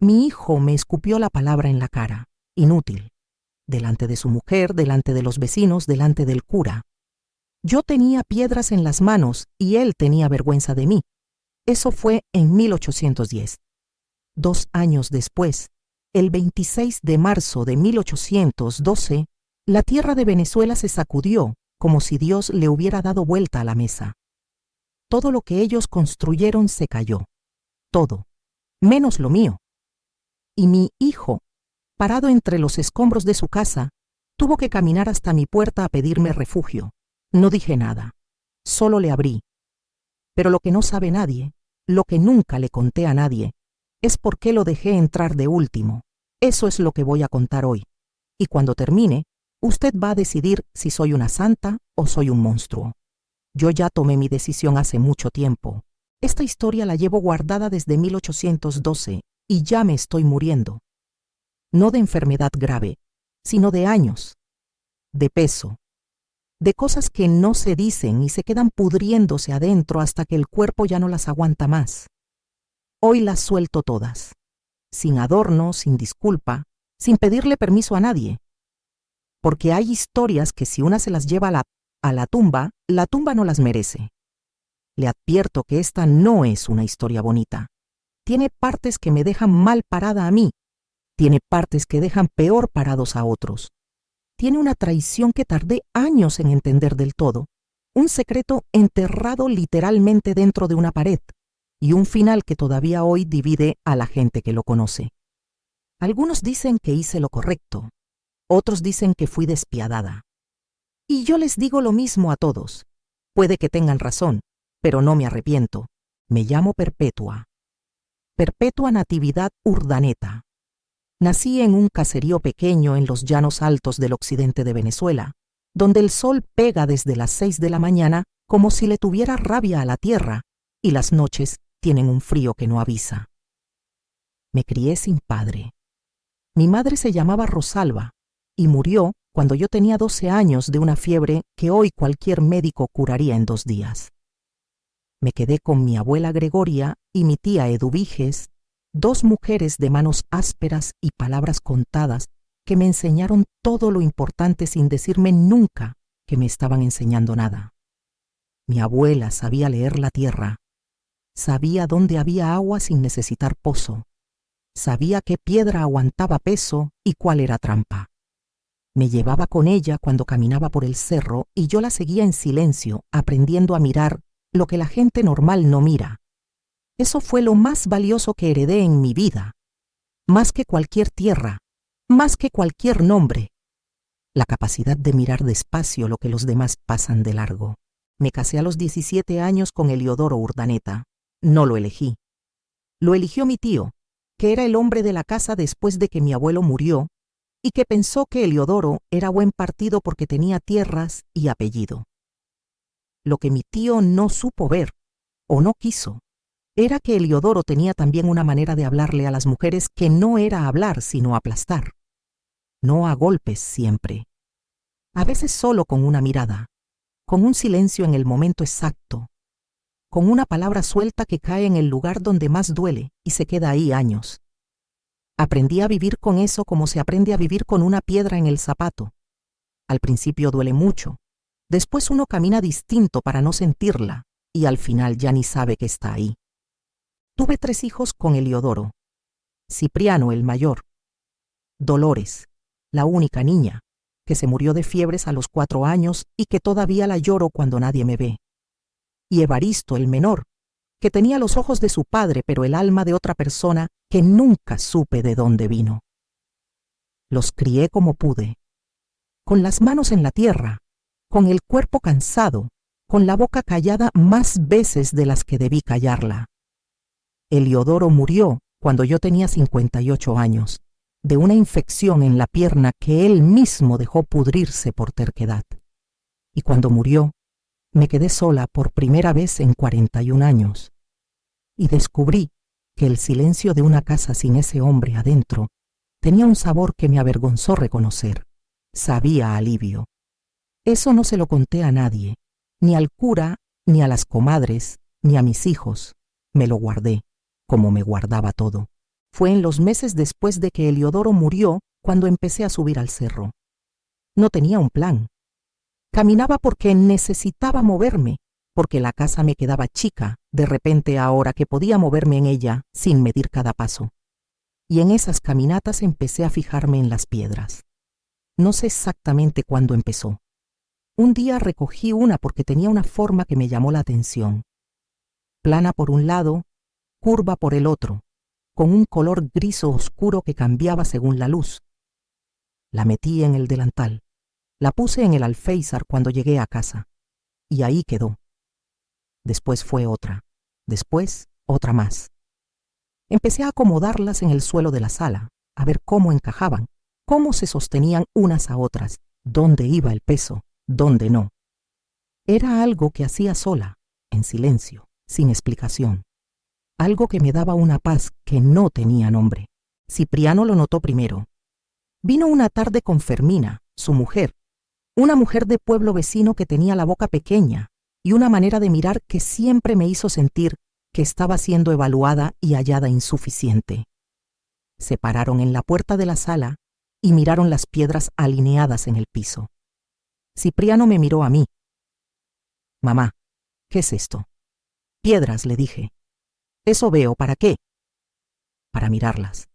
Mi hijo me escupió la palabra en la cara, inútil, delante de su mujer, delante de los vecinos, delante del cura. Yo tenía piedras en las manos y él tenía vergüenza de mí. Eso fue en 1810. 2 años después, el 26 de marzo de 1812, la tierra de Venezuela se sacudió como si Dios le hubiera dado vuelta a la mesa. Todo lo que ellos construyeron se cayó. Todo, menos lo mío. Y mi hijo, parado entre los escombros de su casa, tuvo que caminar hasta mi puerta a pedirme refugio. No dije nada, solo le abrí. Pero lo que no sabe nadie, lo que nunca le conté a nadie, es por qué lo dejé entrar de último. Eso es lo que voy a contar hoy. Y cuando termine, usted va a decidir si soy una santa o soy un monstruo. Yo ya tomé mi decisión hace mucho tiempo. Esta historia la llevo guardada desde 1812 y ya me estoy muriendo. No de enfermedad grave, sino de años, de peso, de cosas que no se dicen y se quedan pudriéndose adentro hasta que el cuerpo ya no las aguanta más. Hoy las suelto todas, sin adorno, sin disculpa, sin pedirle permiso a nadie. Porque hay historias que si una se las lleva a la tumba no las merece. Le advierto que esta no es una historia bonita. Tiene partes que me dejan mal parada a mí. Tiene partes que dejan peor parados a otros. Tiene una traición que tardé años en entender del todo. Un secreto enterrado literalmente dentro de una pared. Y un final que todavía hoy divide a la gente que lo conoce. Algunos dicen que hice lo correcto. Otros dicen que fui despiadada. Y yo les digo lo mismo a todos. Puede que tengan razón, pero no me arrepiento. Me llamo Perpetua. Perpetua Natividad Urdaneta. Nací en un caserío pequeño en los llanos altos del occidente de Venezuela, donde el sol pega desde las 6 de la mañana como si le tuviera rabia a la tierra, y las noches tienen un frío que no avisa. Me crié sin padre. Mi madre se llamaba Rosalba y murió cuando yo tenía 12 años de una fiebre que hoy cualquier médico curaría en 2 días. Me quedé con mi abuela Gregoria y mi tía Eduviges, 2 mujeres de manos ásperas y palabras contadas que me enseñaron todo lo importante sin decirme nunca que me estaban enseñando nada. Mi abuela sabía leer la tierra, sabía dónde había agua sin necesitar pozo, sabía qué piedra aguantaba peso y cuál era trampa. Me llevaba con ella cuando caminaba por el cerro y yo la seguía en silencio, aprendiendo a mirar lo que la gente normal no mira. Eso fue lo más valioso que heredé en mi vida, más que cualquier tierra, más que cualquier nombre. La capacidad de mirar despacio lo que los demás pasan de largo. Me casé a los 17 años con Eliodoro Urdaneta. No lo elegí. Lo eligió mi tío, que era el hombre de la casa después de que mi abuelo murió, y que pensó que Eliodoro era buen partido porque tenía tierras y apellido. Lo que mi tío no supo ver, o no quiso, era que Eliodoro tenía también una manera de hablarle a las mujeres que no era hablar sino aplastar. No a golpes siempre. A veces solo con una mirada, con un silencio en el momento exacto, con una palabra suelta que cae en el lugar donde más duele y se queda ahí años. Aprendí a vivir con eso como se aprende a vivir con una piedra en el zapato. Al principio duele mucho, después uno camina distinto para no sentirla y al final ya ni sabe que está ahí. Tuve 3 hijos con Eliodoro. Cipriano, el mayor. Dolores, la única niña, que se murió de fiebres a los 4 años y que todavía la lloro cuando nadie me ve. Y Evaristo, el menor, que tenía los ojos de su padre pero el alma de otra persona que nunca supe de dónde vino. Los crié como pude, con las manos en la tierra, con el cuerpo cansado, con la boca callada más veces de las que debí callarla. Eliodoro murió cuando yo tenía 58 años, de una infección en la pierna que él mismo dejó pudrirse por terquedad. Y cuando murió, me quedé sola por primera vez en 41 años. Y descubrí que el silencio de una casa sin ese hombre adentro tenía un sabor que me avergonzó reconocer. Sabía a alivio. Eso no se lo conté a nadie, ni al cura, ni a las comadres, ni a mis hijos. Me lo guardé, como me guardaba todo. Fue en los meses después de que Eliodoro murió cuando empecé a subir al cerro. No tenía un plan. Caminaba porque necesitaba moverme, porque la casa me quedaba chica, de repente ahora que podía moverme en ella sin medir cada paso. Y en esas caminatas empecé a fijarme en las piedras. No sé exactamente cuándo empezó. Un día recogí una porque tenía una forma que me llamó la atención. Plana por un lado, curva por el otro, con un color gris oscuro que cambiaba según la luz. La metí en el delantal. La puse en el alféizar cuando llegué a casa. Y ahí quedó. Después fue otra. Después otra más. Empecé a acomodarlas en el suelo de la sala, a ver cómo encajaban, cómo se sostenían unas a otras, dónde iba el peso, dónde no. Era algo que hacía sola, en silencio, sin explicación. Algo que me daba una paz que no tenía nombre. Cipriano lo notó primero. Vino una tarde con Fermina, su mujer, una mujer de pueblo vecino que tenía la boca pequeña y una manera de mirar que siempre me hizo sentir que estaba siendo evaluada y hallada insuficiente. Se pararon en la puerta de la sala y miraron las piedras alineadas en el piso. Cipriano me miró a mí. «Mamá, ¿qué es esto?» «Piedras», le dije. «Eso veo, ¿para qué?» «Para mirarlas».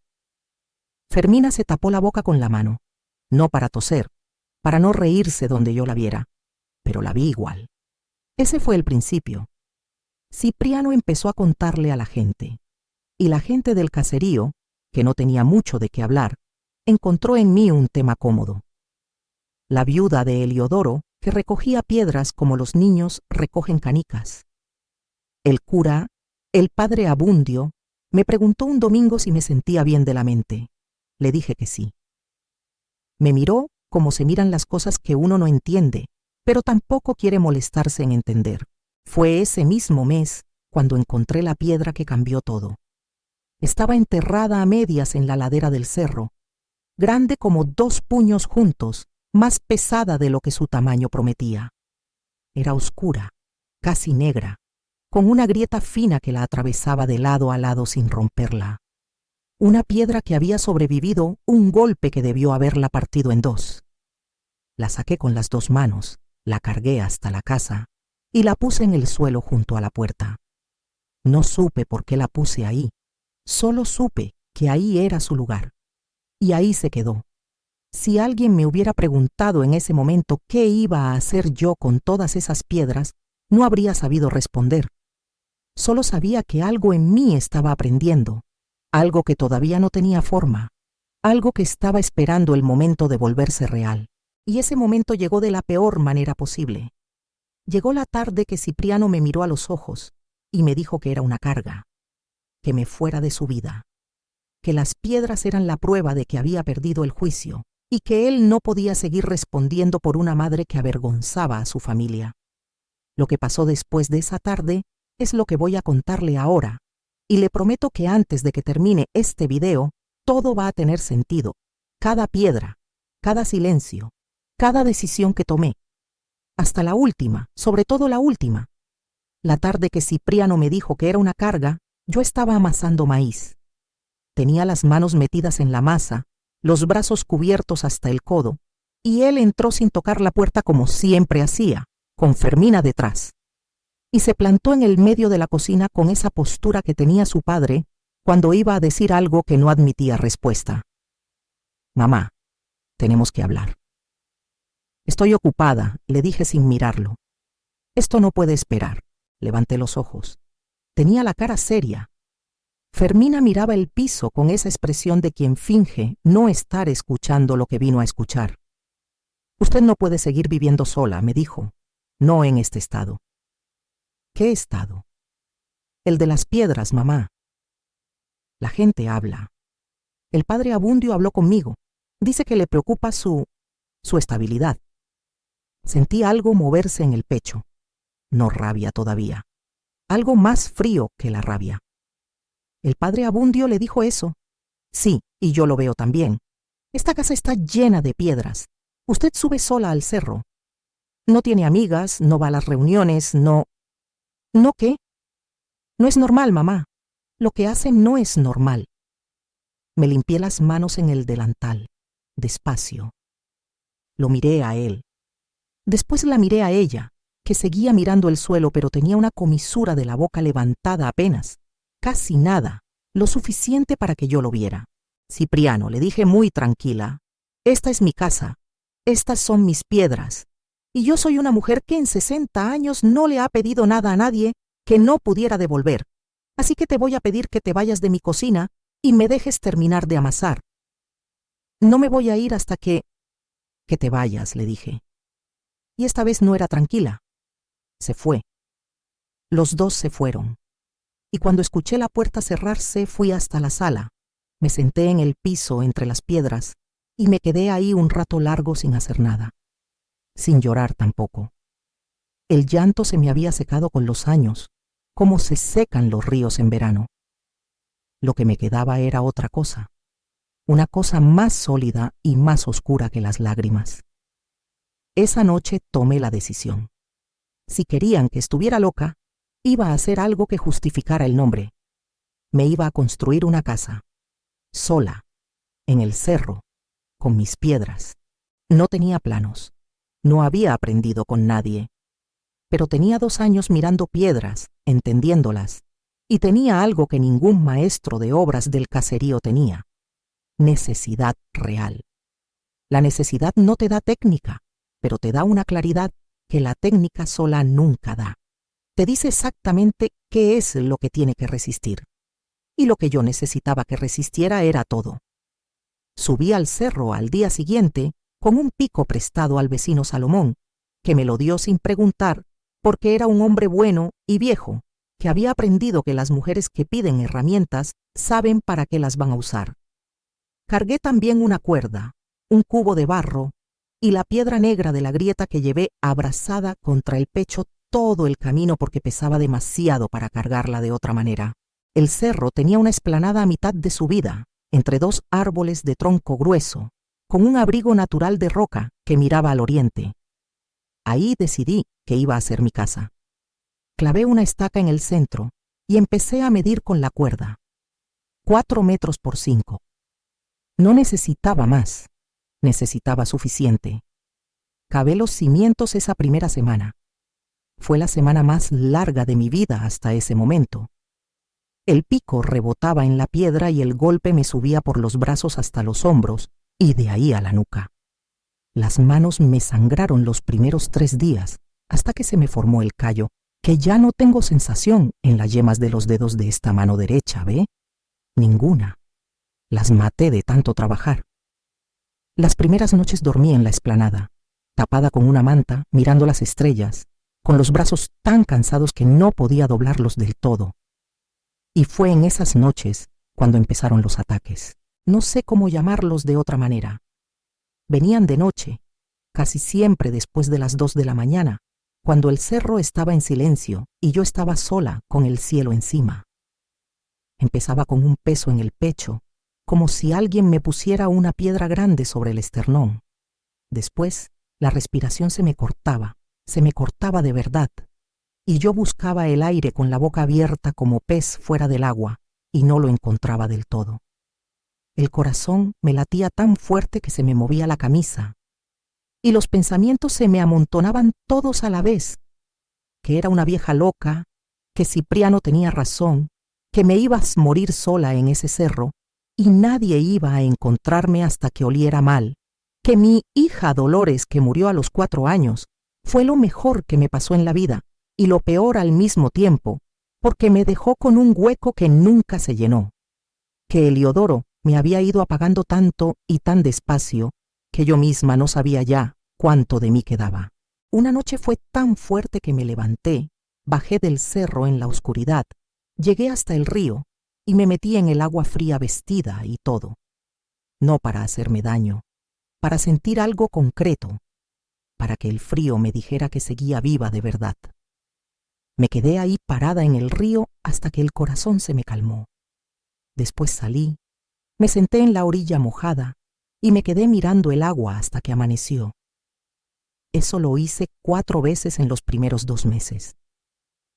Fermina se tapó la boca con la mano, no para toser, para no reírse donde yo la viera, pero la vi igual. Ese fue el principio. Cipriano empezó a contarle a la gente, y la gente del caserío, que no tenía mucho de qué hablar, encontró en mí un tema cómodo. La viuda de Eliodoro, que recogía piedras como los niños recogen canicas. El cura, el padre Abundio, me preguntó un domingo si me sentía bien de la mente. Le dije que sí. Me miró como se miran las cosas que uno no entiende, pero tampoco quiere molestarse en entender. Fue ese mismo mes cuando encontré la piedra que cambió todo. Estaba enterrada a medias en la ladera del cerro, grande como 2 puños juntos, más pesada de lo que su tamaño prometía. Era oscura, casi negra, con una grieta fina que la atravesaba de lado a lado sin romperla. Una piedra que había sobrevivido un golpe que debió haberla partido en 2. La saqué con las 2 manos, la cargué hasta la casa y la puse en el suelo junto a la puerta. No supe por qué la puse ahí, solo supe que ahí era su lugar. Y ahí se quedó. Si alguien me hubiera preguntado en ese momento qué iba a hacer yo con todas esas piedras, no habría sabido responder. Solo sabía que algo en mí estaba aprendiendo, algo que todavía no tenía forma, algo que estaba esperando el momento de volverse real. Y ese momento llegó de la peor manera posible. Llegó la tarde que Cipriano me miró a los ojos y me dijo que era una carga, que me fuera de su vida, que las piedras eran la prueba de que había perdido el juicio y que él no podía seguir respondiendo por una madre que avergonzaba a su familia. Lo que pasó después de esa tarde es lo que voy a contarle ahora, y le prometo que antes de que termine este video, todo va a tener sentido, cada piedra, cada silencio, cada decisión que tomé, hasta la última, sobre todo la última. La tarde que Cipriano me dijo que era una carga, yo estaba amasando maíz. Tenía las manos metidas en la masa, los brazos cubiertos hasta el codo, y él entró sin tocar la puerta como siempre hacía, con Fermina detrás. Y se plantó en el medio de la cocina con esa postura que tenía su padre cuando iba a decir algo que no admitía respuesta. «Mamá, tenemos que hablar». «Estoy ocupada», le dije sin mirarlo. «Esto no puede esperar». Levanté los ojos. Tenía la cara seria. Fermina miraba el piso con esa expresión de quien finge no estar escuchando lo que vino a escuchar. «Usted no puede seguir viviendo sola», me dijo. «No en este estado». «¿Qué estado?» «El de las piedras, mamá». La gente habla. El padre Abundio habló conmigo. Dice que le preocupa su estabilidad. Sentí algo moverse en el pecho. No rabia todavía. Algo más frío que la rabia. El padre Abundio le dijo eso. Sí, y yo lo veo también. Esta casa está llena de piedras. Usted sube sola al cerro. No tiene amigas, no va a las reuniones, no... ¿No qué? No es normal, mamá. Lo que hace no es normal. Me limpié las manos en el delantal, despacio. Lo miré a él. Después la miré a ella, que seguía mirando el suelo, pero tenía una comisura de la boca levantada apenas, casi nada, lo suficiente para que yo lo viera. Cipriano, le dije muy tranquila, esta es mi casa, estas son mis piedras, y yo soy una mujer que en 60 años no le ha pedido nada a nadie que no pudiera devolver, así que te voy a pedir que te vayas de mi cocina y me dejes terminar de amasar. No me voy a ir hasta que te vayas, le dije. Y esta vez no era tranquila. Se fue. Los dos se fueron. Y cuando escuché la puerta cerrarse, fui hasta la sala. Me senté en el piso entre las piedras y me quedé ahí un rato largo sin hacer nada. Sin llorar tampoco. El llanto se me había secado con los años, como se secan los ríos en verano. Lo que me quedaba era otra cosa. Una cosa más sólida y más oscura que las lágrimas. Esa noche tomé la decisión. Si querían que estuviera loca, iba a hacer algo que justificara el nombre. Me iba a construir una casa, sola, en el cerro, con mis piedras. No tenía planos, no había aprendido con nadie, pero tenía 2 años mirando piedras, entendiéndolas, y tenía algo que ningún maestro de obras del caserío tenía: necesidad real. La necesidad no te da técnica, pero te da una claridad que la técnica sola nunca da. Te dice exactamente qué es lo que tiene que resistir. Y lo que yo necesitaba que resistiera era todo. Subí al cerro al día siguiente con un pico prestado al vecino Salomón, que me lo dio sin preguntar, porque era un hombre bueno y viejo, que había aprendido que las mujeres que piden herramientas saben para qué las van a usar. Cargué también una cuerda, un cubo de barro y la piedra negra de la grieta que llevé abrazada contra el pecho todo el camino porque pesaba demasiado para cargarla de otra manera. El cerro tenía una explanada a mitad de subida, entre 2 árboles de tronco grueso, con un abrigo natural de roca que miraba al oriente. Ahí decidí que iba a ser mi casa. Clavé una estaca en el centro y empecé a medir con la cuerda. 4 metros por 5. No necesitaba más, necesitaba suficiente. Cavé los cimientos esa primera semana. Fue la semana más larga de mi vida hasta ese momento. El pico rebotaba en la piedra y el golpe me subía por los brazos hasta los hombros y de ahí a la nuca. Las manos me sangraron los primeros 3 días, hasta que se me formó el callo, que ya no tengo sensación en las yemas de los dedos de esta mano derecha, ¿ve? Ninguna. Las maté de tanto trabajar. Las primeras noches dormí en la explanada, tapada con una manta, mirando las estrellas, con los brazos tan cansados que no podía doblarlos del todo. Y fue en esas noches cuando empezaron los ataques. No sé cómo llamarlos de otra manera. Venían de noche, casi siempre después de las 2 de la mañana, cuando el cerro estaba en silencio y yo estaba sola con el cielo encima. Empezaba con un peso en el pecho, como si alguien me pusiera una piedra grande sobre el esternón. Después, la respiración se me cortaba de verdad, y yo buscaba el aire con la boca abierta como pez fuera del agua, y no lo encontraba del todo. El corazón me latía tan fuerte que se me movía la camisa, y los pensamientos se me amontonaban todos a la vez, que era una vieja loca, que Cipriano tenía razón, que me iba a morir sola en ese cerro, y nadie iba a encontrarme hasta que oliera mal, que mi hija Dolores, que murió a los 4 años, fue lo mejor que me pasó en la vida, y lo peor al mismo tiempo, porque me dejó con un hueco que nunca se llenó, que Eliodoro me había ido apagando tanto y tan despacio, que yo misma no sabía ya cuánto de mí quedaba. Una noche fue tan fuerte que me levanté, bajé del cerro en la oscuridad, llegué hasta el río y me metí en el agua fría vestida y todo. No para hacerme daño, para sentir algo concreto, para que el frío me dijera que seguía viva de verdad. Me quedé ahí parada en el río hasta que el corazón se me calmó. Después salí, me senté en la orilla mojada y me quedé mirando el agua hasta que amaneció. Eso lo hice 4 veces en los primeros 2 meses.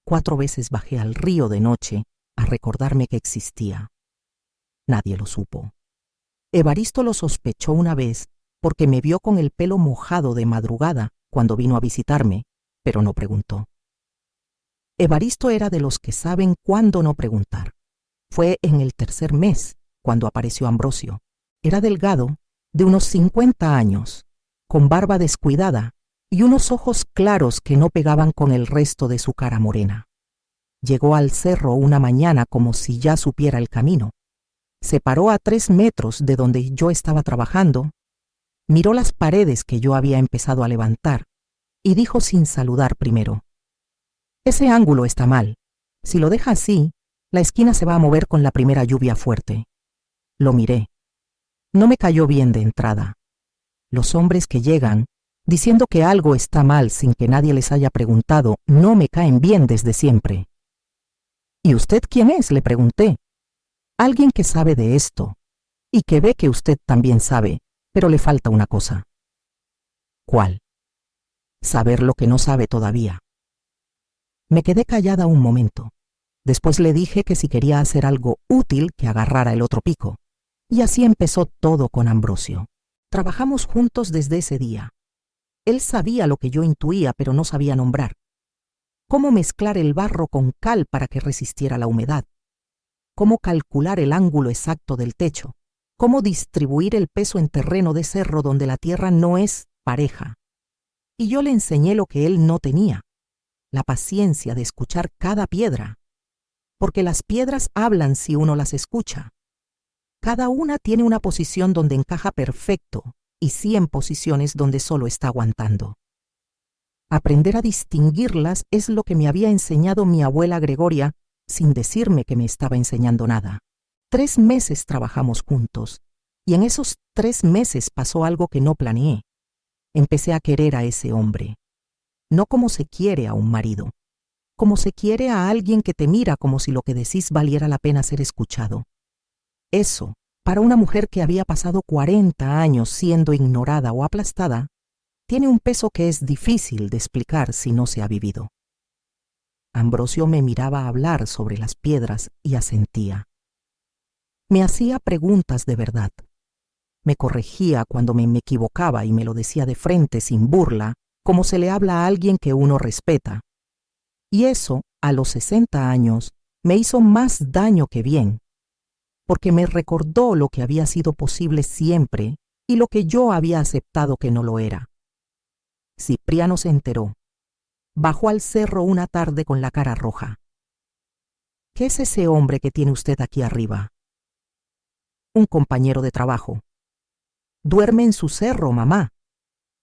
4 veces bajé al río de noche a recordarme que existía. Nadie lo supo. Evaristo lo sospechó una vez porque me vio con el pelo mojado de madrugada cuando vino a visitarme, pero no preguntó. Evaristo era de los que saben cuándo no preguntar. Fue en el tercer mes cuando apareció Ambrosio. Era delgado, de unos 50 años, con barba descuidada y unos ojos claros que no pegaban con el resto de su cara morena. Llegó al cerro una mañana como si ya supiera el camino. Se paró a 3 metros de donde yo estaba trabajando, miró las paredes que yo había empezado a levantar y dijo sin saludar primero: «Ese ángulo está mal. Si lo deja así, la esquina se va a mover con la primera lluvia fuerte». Lo miré. No me cayó bien de entrada. Los hombres que llegan diciendo que algo está mal sin que nadie les haya preguntado no me caen bien desde siempre. «¿Y usted quién es?», le pregunté. «Alguien que sabe de esto y que ve que usted también sabe, pero le falta una cosa». «¿Cuál?». «Saber lo que no sabe todavía». Me quedé callada un momento. Después le dije que si quería hacer algo útil que agarrara el otro pico. Y así empezó todo con Ambrosio. Trabajamos juntos desde ese día. Él sabía lo que yo intuía, pero no sabía nombrar. Cómo mezclar el barro con cal para que resistiera la humedad. Cómo calcular el ángulo exacto del techo. Cómo distribuir el peso en terreno de cerro donde la tierra no es pareja. Y yo le enseñé lo que él no tenía: la paciencia de escuchar cada piedra. Porque las piedras hablan si uno las escucha. Cada una tiene una posición donde encaja perfecto y 100 posiciones donde solo está aguantando. Aprender a distinguirlas es lo que me había enseñado mi abuela Gregoria, sin decirme que me estaba enseñando nada. 3 meses trabajamos juntos, y en esos 3 meses pasó algo que no planeé. Empecé a querer a ese hombre. No como se quiere a un marido, como se quiere a alguien que te mira como si lo que decís valiera la pena ser escuchado. Eso, para una mujer que había pasado 40 años siendo ignorada o aplastada, tiene un peso que es difícil de explicar si no se ha vivido. Ambrosio me miraba hablar sobre las piedras y asentía. Me hacía preguntas de verdad. Me corregía cuando me equivocaba y me lo decía de frente sin burla, como se le habla a alguien que uno respeta. Y eso, a los 60 años, me hizo más daño que bien, porque me recordó lo que había sido posible siempre y lo que yo había aceptado que no lo era. Cipriano se enteró. Bajó al cerro una tarde con la cara roja. «¿Qué es ese hombre que tiene usted aquí arriba?» «Un compañero de trabajo». «Duerme en su cerro, mamá.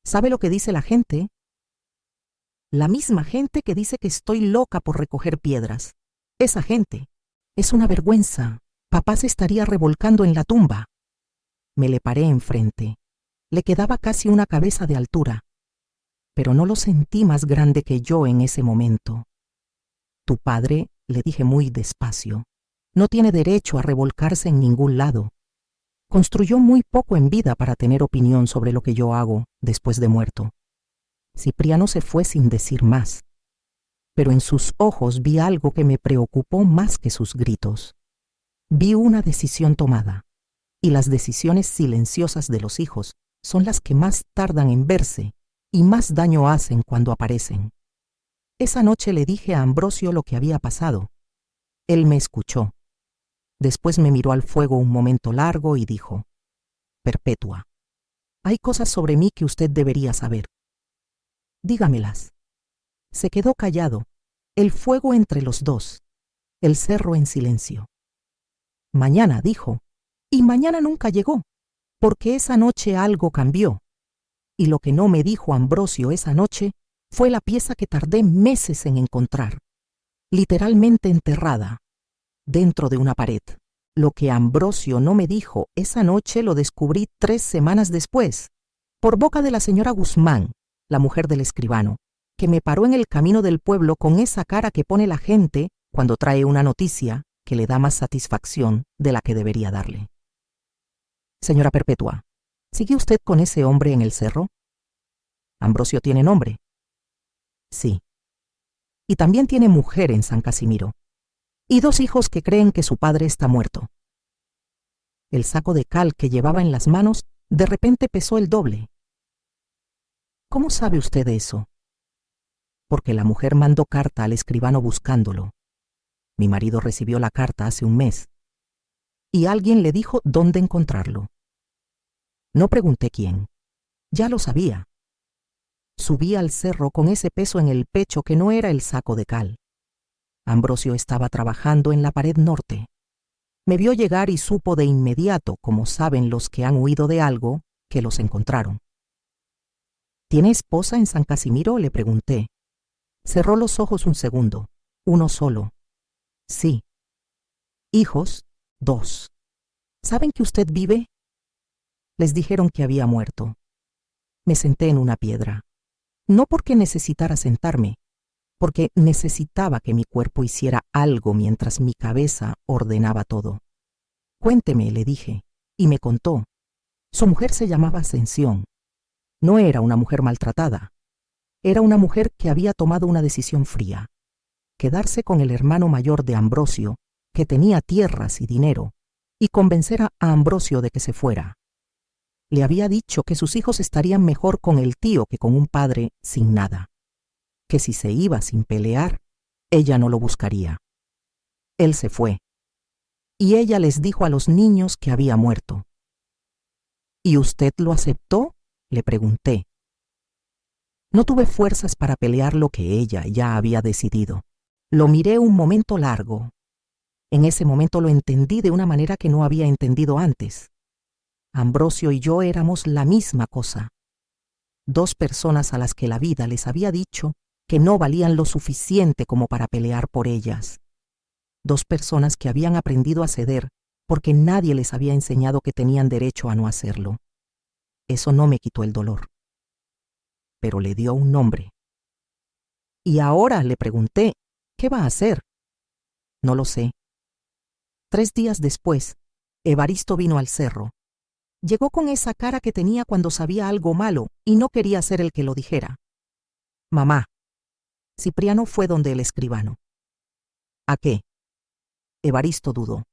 ¿Sabe lo que dice la gente?» «La misma gente que dice que estoy loca por recoger piedras. Esa gente. Es una vergüenza. Papá se estaría revolcando en la tumba». Me le paré enfrente. Le quedaba casi una cabeza de altura, pero no lo sentí más grande que yo en ese momento. «Tu padre», le dije muy despacio, «no tiene derecho a revolcarse en ningún lado. Construyó muy poco en vida para tener opinión sobre lo que yo hago después de muerto». Cipriano se fue sin decir más, pero en sus ojos vi algo que me preocupó más que sus gritos. Vi una decisión tomada, y las decisiones silenciosas de los hijos son las que más tardan en verse y más daño hacen cuando aparecen. Esa noche le dije a Ambrosio lo que había pasado. Él me escuchó. Después me miró al fuego un momento largo y dijo: «Perpetua, hay cosas sobre mí que usted debería saber. Dígamelas». Se quedó callado, el fuego entre los dos, el cerro en silencio. «Mañana», dijo, y mañana nunca llegó, porque esa noche algo cambió. Y lo que no me dijo Ambrosio esa noche fue la pieza que tardé meses en encontrar, literalmente enterrada, dentro de una pared. Lo que Ambrosio no me dijo esa noche lo descubrí 3 semanas después, por boca de la señora Guzmán, la mujer del escribano, que me paró en el camino del pueblo con esa cara que pone la gente cuando trae una noticia que le da más satisfacción de la que debería darle. «Señora Perpetua, ¿sigue usted con ese hombre en el cerro?» «¿Ambrosio tiene nombre?» «Sí. Y también tiene mujer en San Casimiro. Y 2 hijos que creen que su padre está muerto». El saco de cal que llevaba en las manos de repente pesó el doble. ¿Cómo sabe usted eso? Porque la mujer mandó carta al escribano buscándolo. Mi marido recibió la carta hace un mes. Y alguien le dijo dónde encontrarlo. No pregunté quién. Ya lo sabía. Subí al cerro con ese peso en el pecho que no era el saco de cal. Ambrosio estaba trabajando en la pared norte. Me vio llegar y supo de inmediato, como saben los que han huido de algo, que los encontraron. ¿Tiene esposa en San Casimiro?, le pregunté. Cerró los ojos un segundo. Uno solo. Sí. ¿Hijos? 2. ¿Saben que usted vive? Les dijeron que había muerto. Me senté en una piedra. No porque necesitara sentarme, porque necesitaba que mi cuerpo hiciera algo mientras mi cabeza ordenaba todo. Cuénteme, le dije, y me contó. Su mujer se llamaba Ascensión. No era una mujer maltratada. Era una mujer que había tomado una decisión fría. Quedarse con el hermano mayor de Ambrosio, que tenía tierras y dinero, y convencer a Ambrosio de que se fuera. Le había dicho que sus hijos estarían mejor con el tío que con un padre sin nada. Que si se iba sin pelear, ella no lo buscaría. Él se fue. Y ella les dijo a los niños que había muerto. ¿Y usted lo aceptó?, le pregunté. No tuve fuerzas para pelear lo que ella ya había decidido. Lo miré un momento largo. En ese momento lo entendí de una manera que no había entendido antes. Ambrosio y yo éramos la misma cosa. 2 personas a las que la vida les había dicho que no valían lo suficiente como para pelear por ellas. 2 personas que habían aprendido a ceder porque nadie les había enseñado que tenían derecho a no hacerlo. Eso no me quitó el dolor. Pero le dio un nombre. Y ahora, le pregunté, ¿qué va a hacer? No lo sé. 3 días después, Evaristo vino al cerro. Llegó con esa cara que tenía cuando sabía algo malo y no quería ser el que lo dijera. Mamá. Cipriano fue donde el escribano. ¿A qué? Evaristo dudó.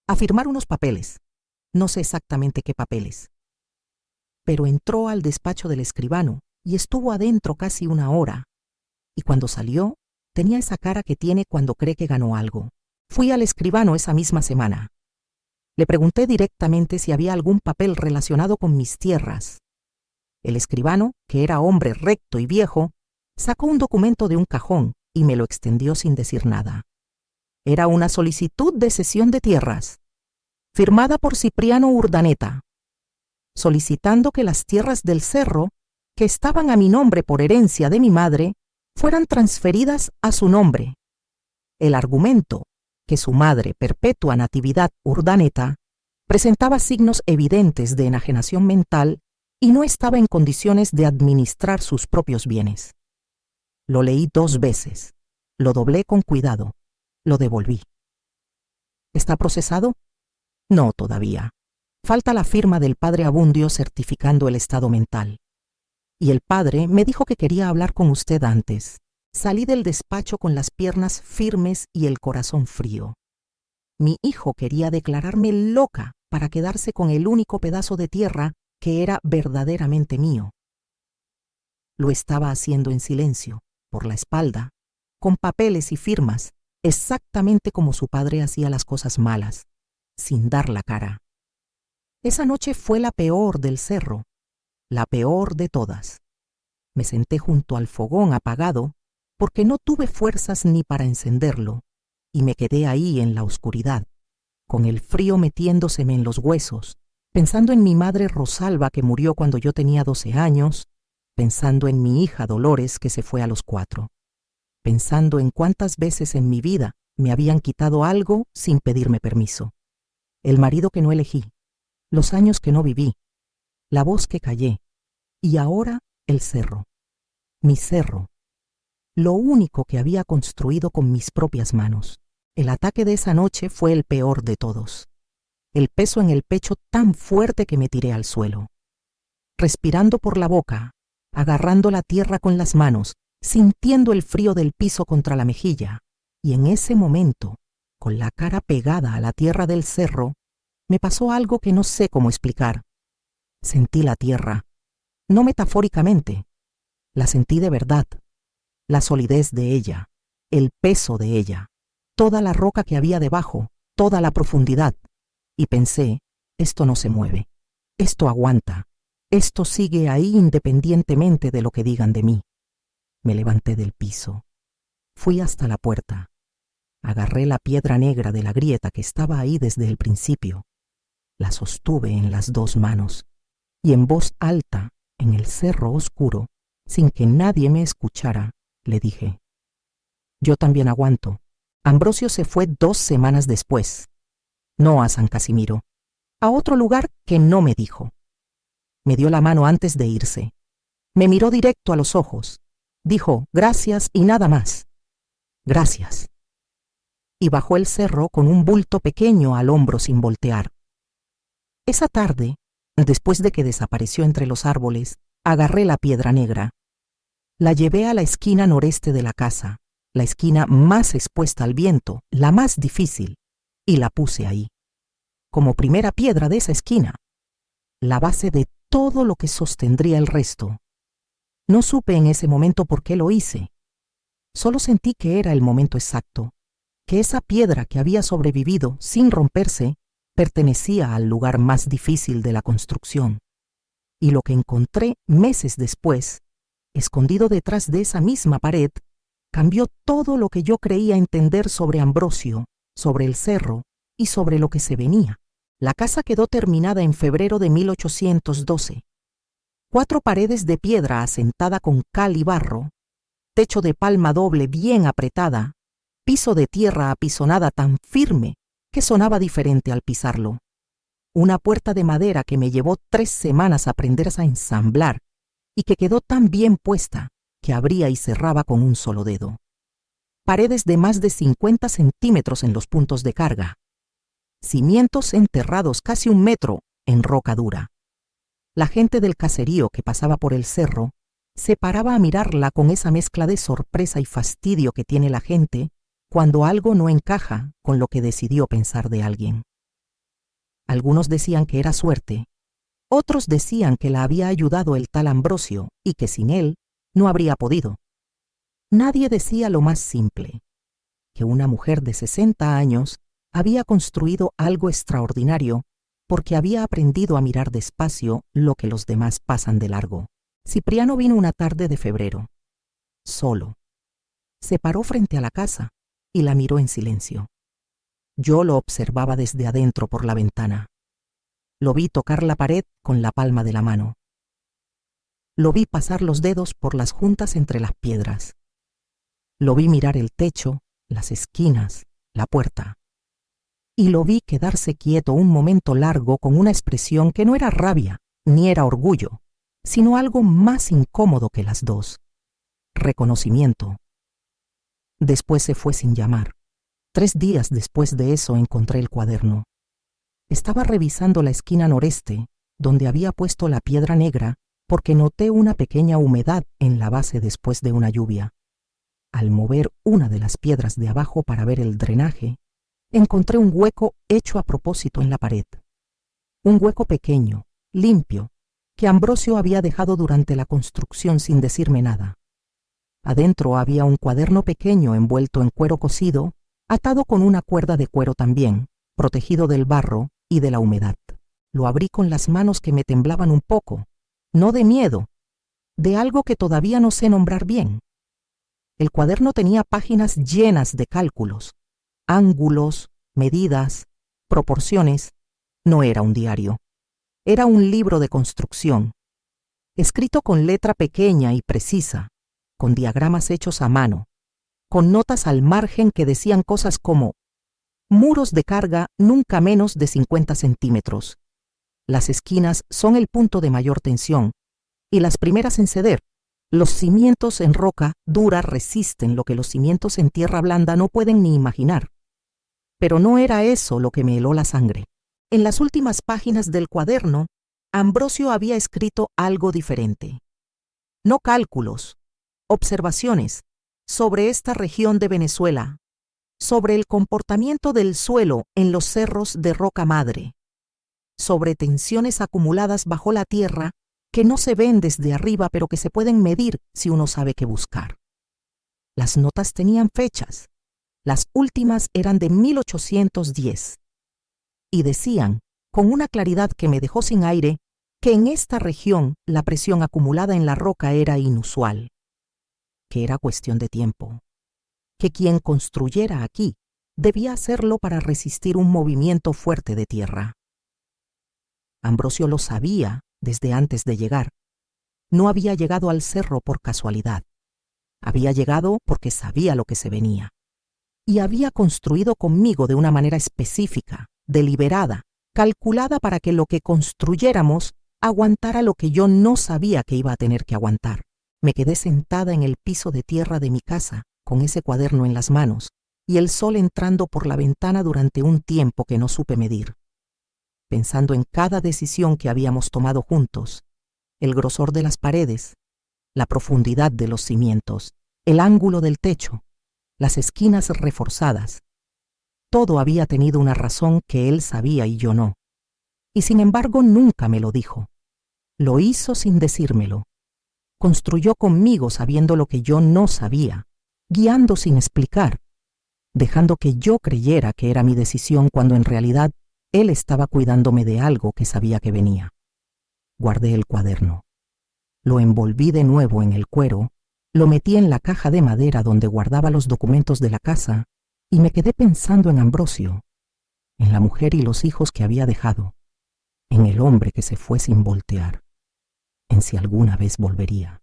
A firmar unos papeles. No sé exactamente qué papeles. Pero entró al despacho del escribano y estuvo adentro casi 1 hora. Y cuando salió, tenía esa cara que tiene cuando cree que ganó algo. Fui al escribano esa misma semana. Le pregunté directamente si había algún papel relacionado con mis tierras. El escribano, que era hombre recto y viejo, sacó un documento de un cajón y me lo extendió sin decir nada. Era una solicitud de cesión de tierras, firmada por Cipriano Urdaneta, solicitando que las tierras del cerro, que estaban a mi nombre por herencia de mi madre, fueran transferidas a su nombre. El argumento, que su madre, Perpetua Natividad Urdaneta, presentaba signos evidentes de enajenación mental y no estaba en condiciones de administrar sus propios bienes. Lo leí 2 veces, lo doblé con cuidado, lo devolví. ¿Está procesado? No, todavía. Falta la firma del padre Abundio certificando el estado mental. Y el padre me dijo que quería hablar con usted antes. Salí del despacho con las piernas firmes y el corazón frío. Mi hijo quería declararme loca para quedarse con el único pedazo de tierra que era verdaderamente mío. Lo estaba haciendo en silencio, por la espalda, con papeles y firmas, exactamente como su padre hacía las cosas malas, sin dar la cara. Esa noche fue la peor del cerro, la peor de todas. Me senté junto al fogón apagado porque no tuve fuerzas ni para encenderlo, y me quedé ahí en la oscuridad, con el frío metiéndoseme en los huesos, pensando en mi madre Rosalba que murió cuando yo tenía 12 años, pensando en mi hija Dolores que se fue a los 4, pensando en cuántas veces en mi vida me habían quitado algo sin pedirme permiso. El marido que no elegí, los años que no viví, la voz que callé, y ahora el cerro, mi cerro, lo único que había construido con mis propias manos. El ataque de esa noche fue el peor de todos. El peso en el pecho tan fuerte que me tiré al suelo. Respirando por la boca, agarrando la tierra con las manos, sintiendo el frío del piso contra la mejilla, y en ese momento, con la cara pegada a la tierra del cerro, me pasó algo que no sé cómo explicar. Sentí la tierra, no metafóricamente, la sentí de verdad, la solidez de ella, el peso de ella, toda la roca que había debajo, toda la profundidad, y pensé, esto no se mueve, esto aguanta, esto sigue ahí independientemente de lo que digan de mí. Me levanté del piso, fui hasta la puerta, agarré la piedra negra de la grieta que estaba ahí desde el principio, la sostuve en las dos manos, y en voz alta, en el cerro oscuro, sin que nadie me escuchara, le dije, yo también aguanto. Ambrosio se fue 2 semanas después, no a San Casimiro, a otro lugar que no me dijo. Me dio la mano antes de irse. Me miró directo a los ojos. Dijo, gracias y nada más. Gracias. Y bajó el cerro con un bulto pequeño al hombro sin voltear. Esa tarde, después de que desapareció entre los árboles, agarré la piedra negra. La llevé a la esquina noreste de la casa, la esquina más expuesta al viento, la más difícil, y la puse ahí, como primera piedra de esa esquina, la base de todo lo que sostendría el resto. No supe en ese momento por qué lo hice. Solo sentí que era el momento exacto, que esa piedra que había sobrevivido sin romperse pertenecía al lugar más difícil de la construcción. Y lo que encontré meses después, escondido detrás de esa misma pared, cambió todo lo que yo creía entender sobre Ambrosio, sobre el cerro y sobre lo que se venía. La casa quedó terminada en febrero de 1812. 4 paredes de piedra asentada con cal y barro, techo de palma doble bien apretada, piso de tierra apisonada tan firme que sonaba diferente al pisarlo. Una puerta de madera que me llevó 3 semanas aprender a ensamblar y que quedó tan bien puesta que abría y cerraba con un solo dedo. Paredes de más de 50 centímetros en los puntos de carga. Cimientos enterrados casi 1 metro en roca dura. La gente del caserío que pasaba por el cerro se paraba a mirarla con esa mezcla de sorpresa y fastidio que tiene la gente cuando algo no encaja con lo que decidió pensar de alguien. Algunos decían que era suerte, otros decían que la había ayudado el tal Ambrosio y que sin él no habría podido. Nadie decía lo más simple, que una mujer de 60 años había construido algo extraordinario porque había aprendido a mirar despacio lo que los demás pasan de largo. Cipriano vino una tarde de febrero, solo. Se paró frente a la casa y la miró en silencio. Yo lo observaba desde adentro por la ventana. Lo vi tocar la pared con la palma de la mano. Lo vi pasar los dedos por las juntas entre las piedras. Lo vi mirar el techo, las esquinas, la puerta. Y lo vi quedarse quieto un momento largo con una expresión que no era rabia ni era orgullo, sino algo más incómodo que las dos: reconocimiento. Después se fue sin llamar. 3 días después de eso encontré el cuaderno. Estaba revisando la esquina noreste, donde había puesto la piedra negra, porque noté una pequeña humedad en la base después de una lluvia. Al mover una de las piedras de abajo para ver el drenaje, encontré un hueco hecho a propósito en la pared. Un hueco pequeño, limpio, que Ambrosio había dejado durante la construcción sin decirme nada. Adentro había un cuaderno pequeño envuelto en cuero cocido, atado con una cuerda de cuero también, protegido del barro y de la humedad. Lo abrí con las manos que me temblaban un poco, no de miedo, de algo que todavía no sé nombrar bien. El cuaderno tenía páginas llenas de cálculos, ángulos, medidas, proporciones. No era un diario. Era un libro de construcción, escrito con letra pequeña y precisa, con diagramas hechos a mano, con notas al margen que decían cosas como: muros de carga nunca menos de 50 centímetros. Las esquinas son el punto de mayor tensión, y las primeras en ceder. Los cimientos en roca dura resisten lo que los cimientos en tierra blanda no pueden ni imaginar. Pero no era eso lo que me heló la sangre. En las últimas páginas del cuaderno, Ambrosio había escrito algo diferente. No cálculos, observaciones sobre esta región de Venezuela, sobre el comportamiento del suelo en los cerros de roca madre, sobre tensiones acumuladas bajo la tierra que no se ven desde arriba, pero que se pueden medir si uno sabe qué buscar. Las notas tenían fechas. Las últimas eran de 1810 y decían, con una claridad que me dejó sin aire, que en esta región la presión acumulada en la roca era inusual, que era cuestión de tiempo, que quien construyera aquí debía hacerlo para resistir un movimiento fuerte de tierra. Ambrosio lo sabía desde antes de llegar. No había llegado al cerro por casualidad. Había llegado porque sabía lo que se venía. Y había construido conmigo de una manera específica, deliberada, calculada para que lo que construyéramos aguantara lo que yo no sabía que iba a tener que aguantar. Me quedé sentada en el piso de tierra de mi casa, con ese cuaderno en las manos, y el sol entrando por la ventana durante un tiempo que no supe medir, pensando en cada decisión que habíamos tomado juntos, el grosor de las paredes, la profundidad de los cimientos, el ángulo del techo, las esquinas reforzadas. Todo había tenido una razón que él sabía y yo no. Y sin embargo nunca me lo dijo. Lo hizo sin decírmelo. Construyó conmigo sabiendo lo que yo no sabía, guiando sin explicar, dejando que yo creyera que era mi decisión cuando en realidad él estaba cuidándome de algo que sabía que venía. Guardé el cuaderno. Lo envolví de nuevo en el cuero, lo metí en la caja de madera donde guardaba los documentos de la casa y me quedé pensando en Ambrosio, en la mujer y los hijos que había dejado, en el hombre que se fue sin voltear, en si alguna vez volvería,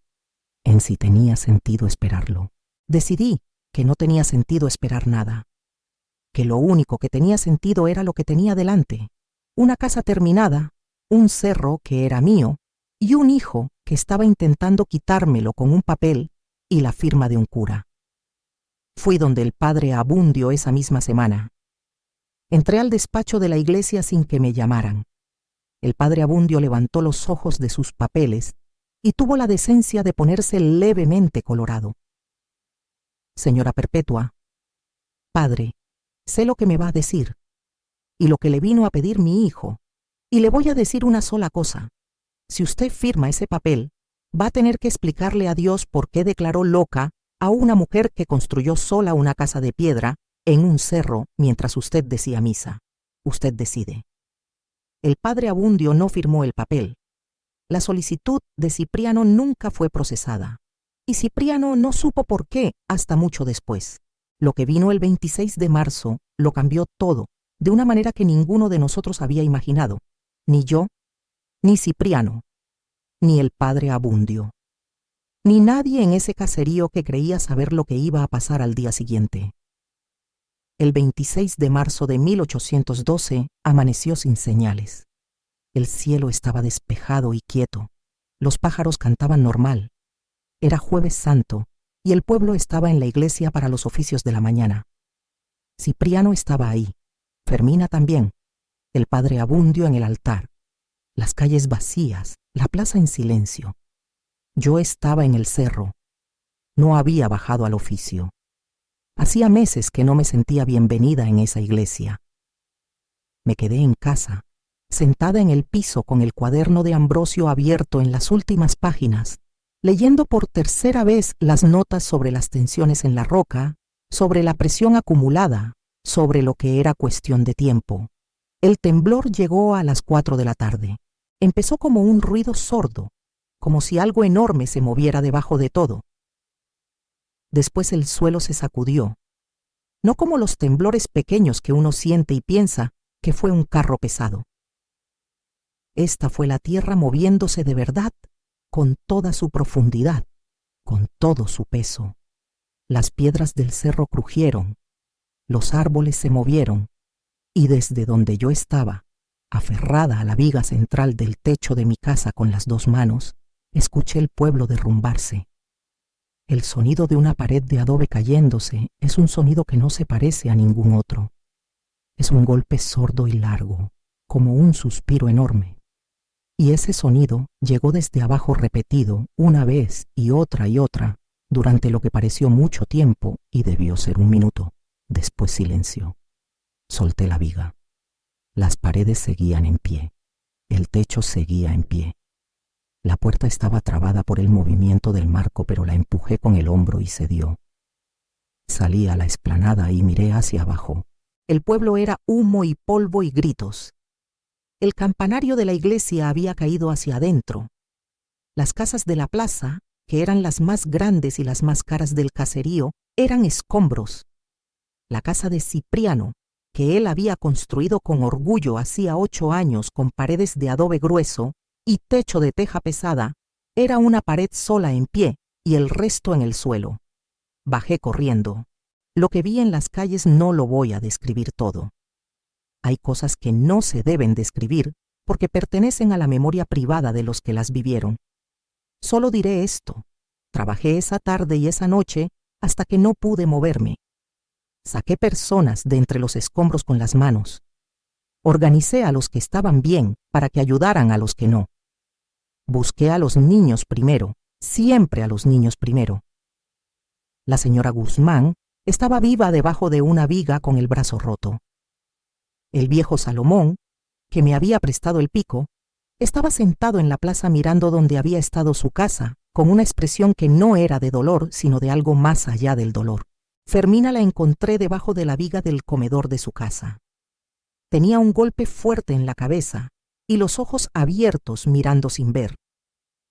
en si tenía sentido esperarlo. Decidí que no tenía sentido esperar nada, que lo único que tenía sentido era lo que tenía delante, una casa terminada, un cerro que era mío y un hijo que estaba intentando quitármelo con un papel y la firma de un cura. Fui donde el padre Abundio esa misma semana. Entré al despacho de la iglesia sin que me llamaran. El padre Abundio levantó los ojos de sus papeles y tuvo la decencia de ponerse levemente colorado. Señora Perpetua, padre, sé lo que me va a decir y lo que le vino a pedir mi hijo, y le voy a decir una sola cosa. Si usted firma ese papel, va a tener que explicarle a Dios por qué declaró loca a una mujer que construyó sola una casa de piedra en un cerro mientras usted decía misa. Usted decide. El padre Abundio no firmó el papel. La solicitud de Cipriano nunca fue procesada, y Cipriano no supo por qué hasta mucho después. Lo que vino el 26 de marzo lo cambió todo, de una manera que ninguno de nosotros había imaginado, ni yo, ni Cipriano, ni el padre Abundio, ni nadie en ese caserío que creía saber lo que iba a pasar al día siguiente. El 26 de marzo de 1812 amaneció sin señales. El cielo estaba despejado y quieto. Los pájaros cantaban normal. Era Jueves Santo y el pueblo estaba en la iglesia para los oficios de la mañana. Cipriano estaba ahí, Fermina también, el padre Abundio en el altar, las calles vacías, la plaza en silencio. Yo estaba en el cerro. No había bajado al oficio. Hacía meses que no me sentía bienvenida en esa iglesia. Me quedé en casa, sentada en el piso con el cuaderno de Ambrosio abierto en las últimas páginas, leyendo por tercera vez las notas sobre las tensiones en la roca, sobre la presión acumulada, sobre lo que era cuestión de tiempo. El temblor llegó a las 4 de la tarde. Empezó como un ruido sordo, como si algo enorme se moviera debajo de todo. Después el suelo se sacudió, no como los temblores pequeños que uno siente y piensa que fue un carro pesado. Esta fue la tierra moviéndose de verdad, con toda su profundidad, con todo su peso. Las piedras del cerro crujieron, los árboles se movieron, y desde donde yo estaba, aferrada a la viga central del techo de mi casa con las dos manos, escuché el pueblo derrumbarse. El sonido de una pared de adobe cayéndose es un sonido que no se parece a ningún otro. Es un golpe sordo y largo, como un suspiro enorme. Y ese sonido llegó desde abajo repetido una vez y otra durante lo que pareció mucho tiempo y debió ser un minuto. Después silencio. Solté la viga. Las paredes seguían en pie. El techo seguía en pie. La puerta estaba trabada por el movimiento del marco, pero la empujé con el hombro y cedió. Salí a la explanada y miré hacia abajo. El pueblo era humo y polvo y gritos. El campanario de la iglesia había caído hacia adentro. Las casas de la plaza, que eran las más grandes y las más caras del caserío, eran escombros. La casa de Cipriano, que él había construido con orgullo hacía 8 años con paredes de adobe grueso y techo de teja pesada, era una pared sola en pie y el resto en el suelo. Bajé corriendo. Lo que vi en las calles no lo voy a describir todo. Hay cosas que no se deben describir porque pertenecen a la memoria privada de los que las vivieron. Solo diré esto. Trabajé esa tarde y esa noche hasta que no pude moverme. Saqué personas de entre los escombros con las manos. Organicé a los que estaban bien para que ayudaran a los que no. Busqué a los niños primero, siempre a los niños primero. La señora Guzmán estaba viva debajo de una viga con el brazo roto. El viejo Salomón, que me había prestado el pico, estaba sentado en la plaza mirando donde había estado su casa, con una expresión que no era de dolor, sino de algo más allá del dolor. Fermina la encontré debajo de la viga del comedor de su casa. Tenía un golpe fuerte en la cabeza y los ojos abiertos mirando sin ver.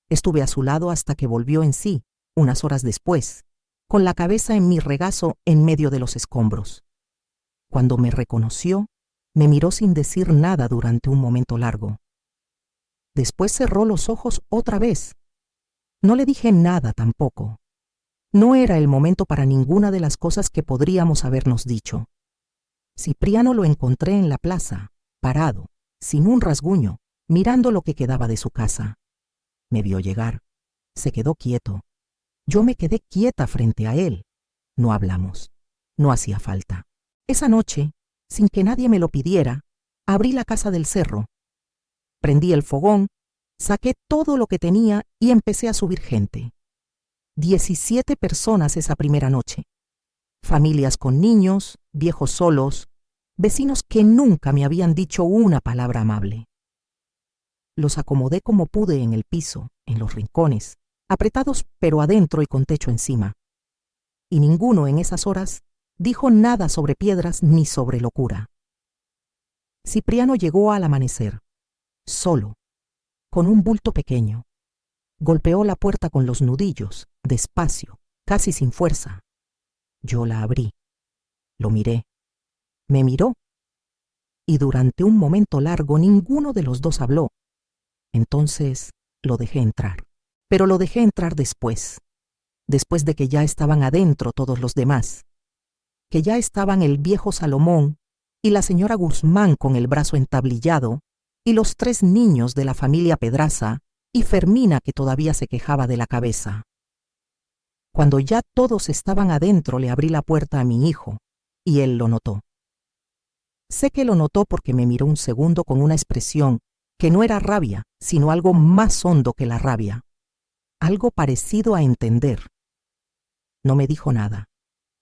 Estuve a su lado hasta que volvió en sí, unas horas después, con la cabeza en mi regazo en medio de los escombros. Cuando me reconoció, me miró sin decir nada durante un momento largo. Después cerró los ojos otra vez. No le dije nada tampoco. No era el momento para ninguna de las cosas que podríamos habernos dicho. Cipriano lo encontré en la plaza, parado, sin un rasguño, mirando lo que quedaba de su casa. Me vio llegar. Se quedó quieto. Yo me quedé quieta frente a él. No hablamos. No hacía falta. Esa noche, sin que nadie me lo pidiera, abrí la casa del cerro. Prendí el fogón, saqué todo lo que tenía y empecé a subir gente. 17 personas esa primera noche. Familias con niños, viejos solos, vecinos que nunca me habían dicho una palabra amable. Los acomodé como pude en el piso, en los rincones, apretados pero adentro y con techo encima. Y ninguno en esas horas dijo nada sobre piedras ni sobre locura. Cipriano llegó al amanecer, solo, con un bulto pequeño. Golpeó la puerta con los nudillos, despacio, casi sin fuerza. Yo la abrí. Lo miré. Me miró. Y durante un momento largo ninguno de los dos habló. Entonces lo dejé entrar. Pero lo dejé entrar después de que ya estaban adentro todos los demás, que ya estaban el viejo Salomón y la señora Guzmán con el brazo entablillado y los 3 niños de la familia Pedraza y Fermina que todavía se quejaba de la cabeza. Cuando ya todos estaban adentro le abrí la puerta a mi hijo y él lo notó. Sé que lo notó porque me miró un segundo con una expresión que no era rabia, sino algo más hondo que la rabia. Algo parecido a entender. No me dijo nada.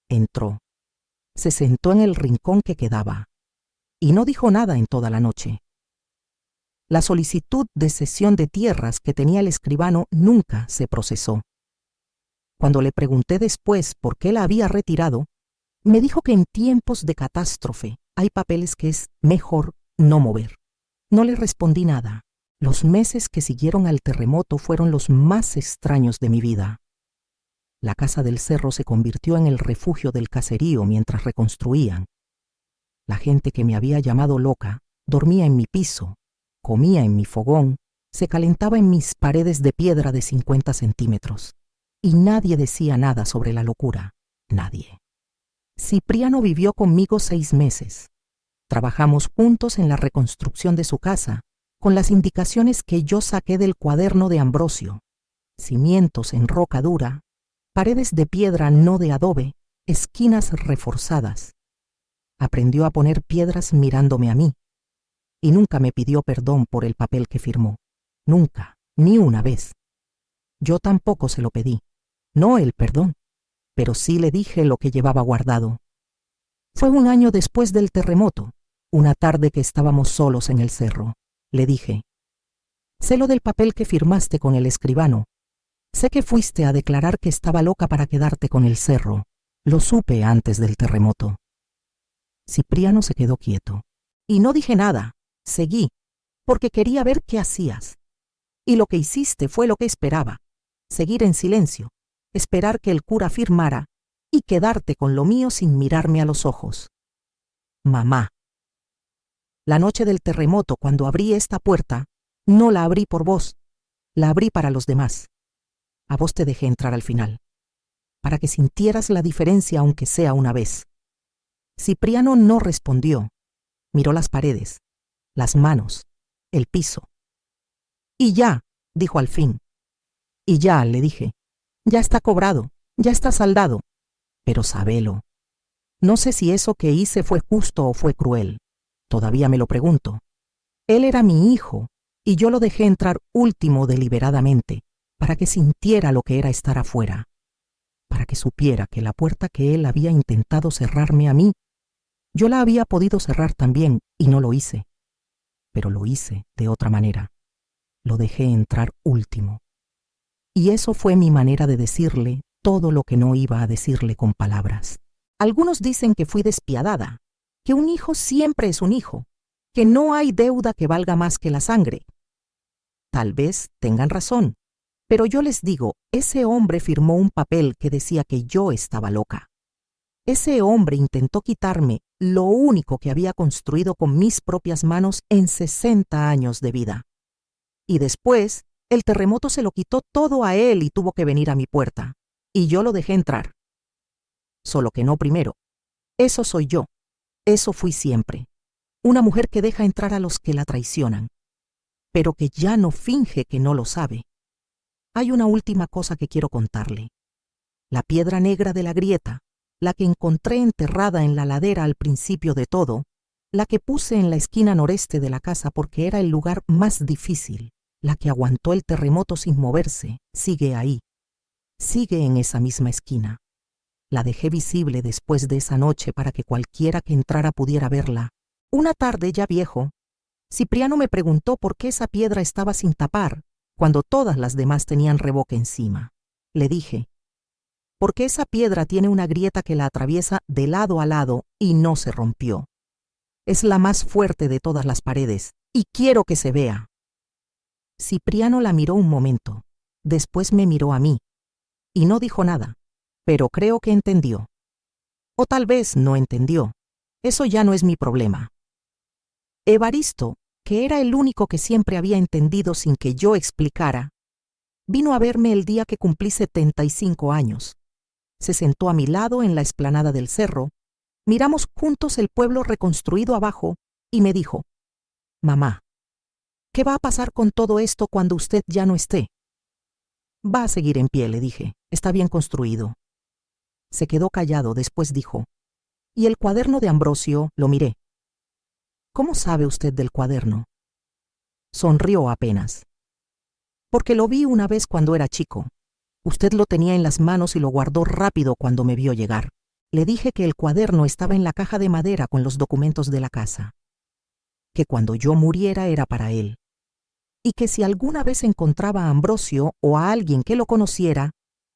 Entró. Se sentó en el rincón que quedaba. Y no dijo nada en toda la noche. La solicitud de cesión de tierras que tenía el escribano nunca se procesó. Cuando le pregunté después por qué la había retirado, me dijo que en tiempos de catástrofe hay papeles que es mejor no mover. No le respondí nada. Los meses que siguieron al terremoto fueron los más extraños de mi vida. La casa del cerro se convirtió en el refugio del caserío mientras reconstruían. La gente que me había llamado loca dormía en mi piso, comía en mi fogón, se calentaba en mis paredes de piedra de 50 centímetros. Y nadie decía nada sobre la locura. Nadie. Cipriano vivió conmigo 6 meses. Trabajamos juntos en la reconstrucción de su casa, con las indicaciones que yo saqué del cuaderno de Ambrosio. Cimientos en roca dura, paredes de piedra no de adobe, esquinas reforzadas. Aprendió a poner piedras mirándome a mí. Y nunca me pidió perdón por el papel que firmó. Nunca, ni una vez. Yo tampoco se lo pedí. No el perdón, pero sí le dije lo que llevaba guardado. Fue un año después del terremoto, una tarde que estábamos solos en el cerro. Le dije, Sé lo del papel que firmaste con el escribano. Sé que fuiste a declarar que estaba loca para quedarte con el cerro. Lo supe antes del terremoto. Cipriano se quedó quieto. Y no dije nada. Seguí, porque quería ver qué hacías. Y lo que hiciste fue lo que esperaba. Seguir en silencio, esperar que el cura firmara y quedarte con lo mío sin mirarme a los ojos. Mamá. La noche del terremoto, cuando abrí esta puerta, no la abrí por vos, la abrí para los demás. A vos te dejé entrar al final, para que sintieras la diferencia aunque sea una vez. Cipriano no respondió. Miró las paredes, las manos, el piso. Y ya, dijo al fin. Y ya, le dije, ya está cobrado, ya está saldado. Pero sabelo. No sé si eso que hice fue justo o fue cruel. Todavía me lo pregunto. Él era mi hijo, y yo lo dejé entrar último deliberadamente, para que sintiera lo que era estar afuera, para que supiera que la puerta que él había intentado cerrarme a mí, yo la había podido cerrar también, y no lo hice. Pero lo hice de otra manera. Lo dejé entrar último. Y eso fue mi manera de decirle todo lo que no iba a decirle con palabras. Algunos dicen que fui despiadada, que un hijo siempre es un hijo, que no hay deuda que valga más que la sangre. Tal vez tengan razón, pero yo les digo, ese hombre firmó un papel que decía que yo estaba loca. Ese hombre intentó quitarme lo único que había construido con mis propias manos en 60 años de vida. Y después, el terremoto se lo quitó todo a él y tuvo que venir a mi puerta. Y yo lo dejé entrar. Solo que no primero. Eso soy yo. Eso fui siempre. Una mujer que deja entrar a los que la traicionan, pero que ya no finge que no lo sabe. Hay una última cosa que quiero contarle. La piedra negra de la grieta, la que encontré enterrada en la ladera al principio de todo, la que puse en la esquina noreste de la casa porque era el lugar más difícil, la que aguantó el terremoto sin moverse, sigue ahí. Sigue en esa misma esquina. La dejé visible después de esa noche para que cualquiera que entrara pudiera verla. Una tarde ya viejo, Cipriano me preguntó por qué esa piedra estaba sin tapar, cuando todas las demás tenían revoque encima. Le dije, porque esa piedra tiene una grieta que la atraviesa de lado a lado y no se rompió. Es la más fuerte de todas las paredes, y quiero que se vea. Cipriano la miró un momento, después me miró a mí, y no dijo nada, pero creo que entendió. O tal vez no entendió. Eso ya no es mi problema. Evaristo, que era el único que siempre había entendido sin que yo explicara, vino a verme el día que cumplí 75 años. Se sentó a mi lado en la explanada del cerro, miramos juntos el pueblo reconstruido abajo y me dijo, «Mamá, ¿qué va a pasar con todo esto cuando usted ya no esté?» «Va a seguir en pie», le dije, «está bien construido». Se quedó callado, después dijo, «¿Y el cuaderno de Ambrosio?» Lo miré. «¿Cómo sabe usted del cuaderno?» Sonrió apenas. «Porque lo vi una vez cuando era chico. Usted lo tenía en las manos y lo guardó rápido cuando me vio llegar. Le dije que el cuaderno estaba en la caja de madera con los documentos de la casa. Que cuando yo muriera era para él. Y que si alguna vez encontraba a Ambrosio o a alguien que lo conociera,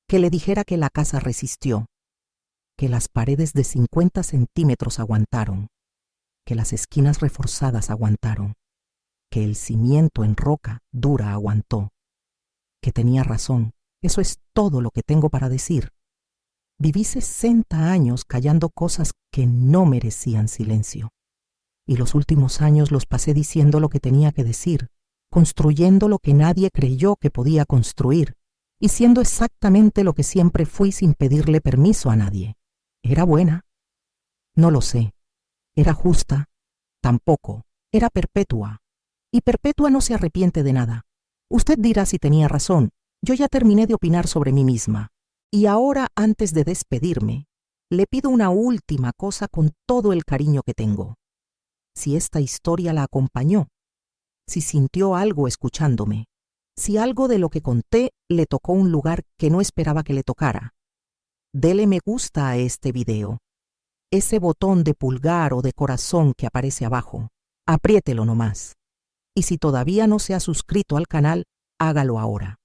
que le dijera que la casa resistió. Que las paredes de 50 centímetros aguantaron. Que las esquinas reforzadas aguantaron. Que el cimiento en roca dura aguantó. Que tenía razón. Eso es todo lo que tengo para decir. Viví 60 años callando cosas que no merecían silencio. Y los últimos años los pasé diciendo lo que tenía que decir, construyendo lo que nadie creyó que podía construir, y siendo exactamente lo que siempre fui sin pedirle permiso a nadie. ¿Era buena? No lo sé. ¿Era justa? Tampoco. Era perpetua. Y Perpetua no se arrepiente de nada. Usted dirá si tenía razón. Yo ya terminé de opinar sobre mí misma. Y ahora, antes de despedirme, le pido una última cosa con todo el cariño que tengo. Si esta historia la acompañó, si sintió algo escuchándome, si algo de lo que conté le tocó un lugar que no esperaba que le tocara, dele me gusta a este video. Ese botón de pulgar o de corazón que aparece abajo, apriételo nomás. y si todavía no se ha suscrito al canal, hágalo ahora.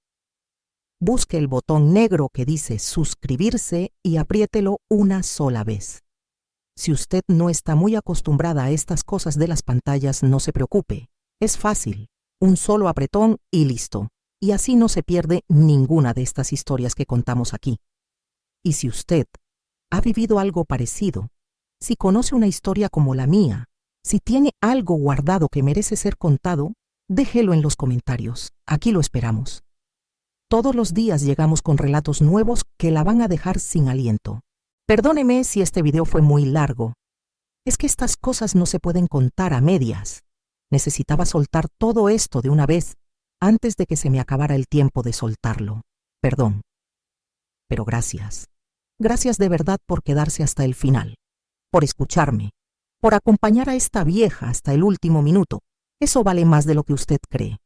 Busque el botón negro que dice suscribirse y apriételo una sola vez. Si usted no está muy acostumbrada a estas cosas de las pantallas, no se preocupe. Es fácil, un solo apretón y listo. Y así no se pierde ninguna de estas historias que contamos aquí. Y si usted ha vivido algo parecido, si conoce una historia como la mía, si tiene algo guardado que merece ser contado, déjelo en los comentarios. Aquí lo esperamos. Todos los días llegamos con relatos nuevos que la van a dejar sin aliento. Perdóneme si este video fue muy largo. Es que estas cosas no se pueden contar a medias. Necesitaba soltar todo esto de una vez antes de que se me acabara el tiempo de soltarlo. Perdón. Pero gracias. Gracias de verdad por quedarse hasta el final, por escucharme, por acompañar a esta vieja hasta el último minuto. Eso vale más de lo que usted cree.